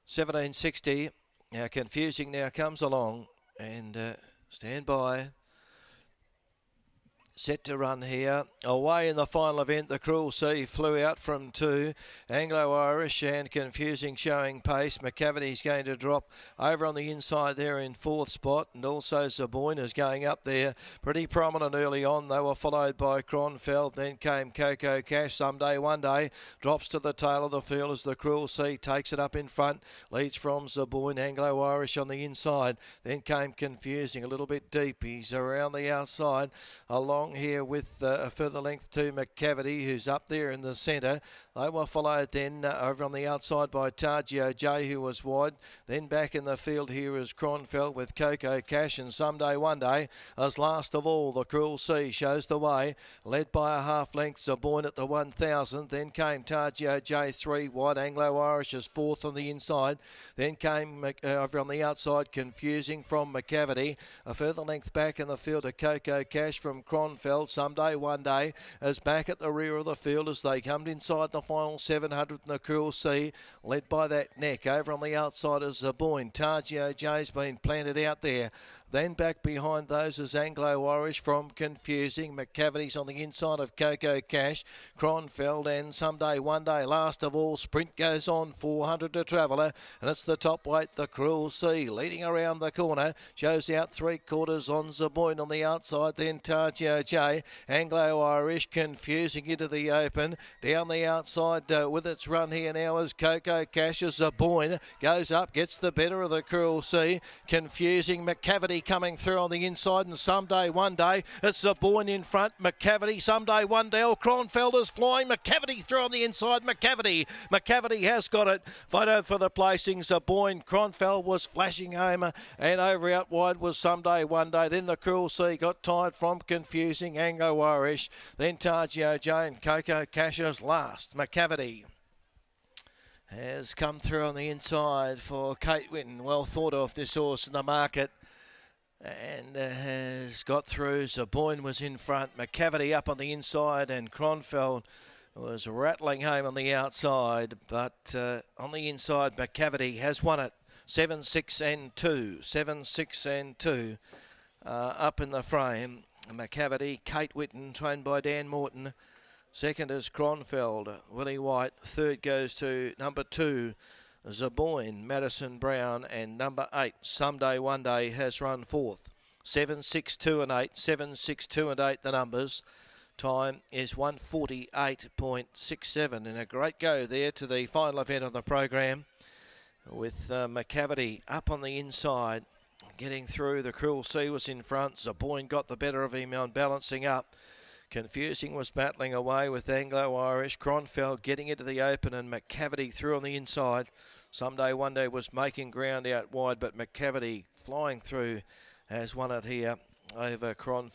1760. Now Confusing now comes along and stand by. Set to run here. Away in the final event, the Cruel Sea flew out from 2. Anglo-Irish and Confusing showing pace. McCavity's going to drop over on the inside there in 4th spot. And also Zaboyne is going up there. Pretty prominent early on. They were followed by Cronfeld. Then came Coco Cash. Someday, One Day. Drops to the tail of the field as the Cruel Sea takes it up in front. Leads from Zaboyne. Anglo-Irish on the inside. Then came Confusing a little bit deep. He's around the outside. Along here with a further length to McCavity, who's up there in the centre. They were followed then over on the outside by Targio J, who was wide. Then back in the field here is Cronfeld with Coco Cash, and Someday One Day as last of all. The Cruel Sea shows the way, led by a half length. Zaboyne at the 1,000. Then came Targio J 3 wide. Anglo-Irish is 4th on the inside. Then came over on the outside Confusing from McCavity. A further length back in the field to Coco Cash from Cronfeld. Someday One Day is back at the rear of the field as they come inside the final 700 in the Cruel Sea, led by that neck. Over on the outside is Zaboyne. Targio J's been planted out there. Then back behind those is Anglo-Irish from Confusing. McCavity's on the inside of Coco Cash. Cronfeld and Someday One Day. Last of all, sprint goes on. 400 to Traveller. And it's the top weight, the Cruel Sea. Leading around the corner. Shows out 3/4 on Zaboyne on the outside. Then Targio J. Anglo-Irish Confusing into the open. Down the outside with its run here now is Coco Cash. As Zaboyne goes up, gets the better of the Cruel Sea. Confusing. McCavity coming through on the inside, and Someday One Day. It's Zaboyne in front. McCavity, Someday One Day. Cronfeld is flying. McCavity through on the inside. McCavity has got it. Photo for the placing. Zaboyne. Cronfeld was flashing home, and over out wide was Someday One Day. Then the Cruel Sea got tired from Confusing. Anglo-Irish. Then Targio J and Coco Cash's last. McCavity has come through on the inside for Kate Whitten. Well thought of this horse in the market. And has got through. Zaboyne was in front. McCavity up on the inside, and Cronfeld was rattling home on the outside. But on the inside, McCavity has won it. 7, 6 and 2. 7, 6 and 2 up in the frame. McCavity, Kate Whitten, trained by Dan Morton. Second is Cronfeld, Willie White. Third goes to number 2. Zaboyne, Madison Brown, and number 8, Someday One Day, has run 4th. 7, 6, 2 and 8. 7, 6, 2 and 8 the numbers. Time is 1:48.67, and a great go there to the final event of the program with McCavity up on the inside, getting through. The Cruel Sea was in front. Zaboyne got the better of him on balancing up. Confusing was battling away with Anglo-Irish. Cronfeld getting into the open, and McCavity through on the inside. Someday One Day was making ground out wide, but McCavity flying through has won it here over Cronfeld.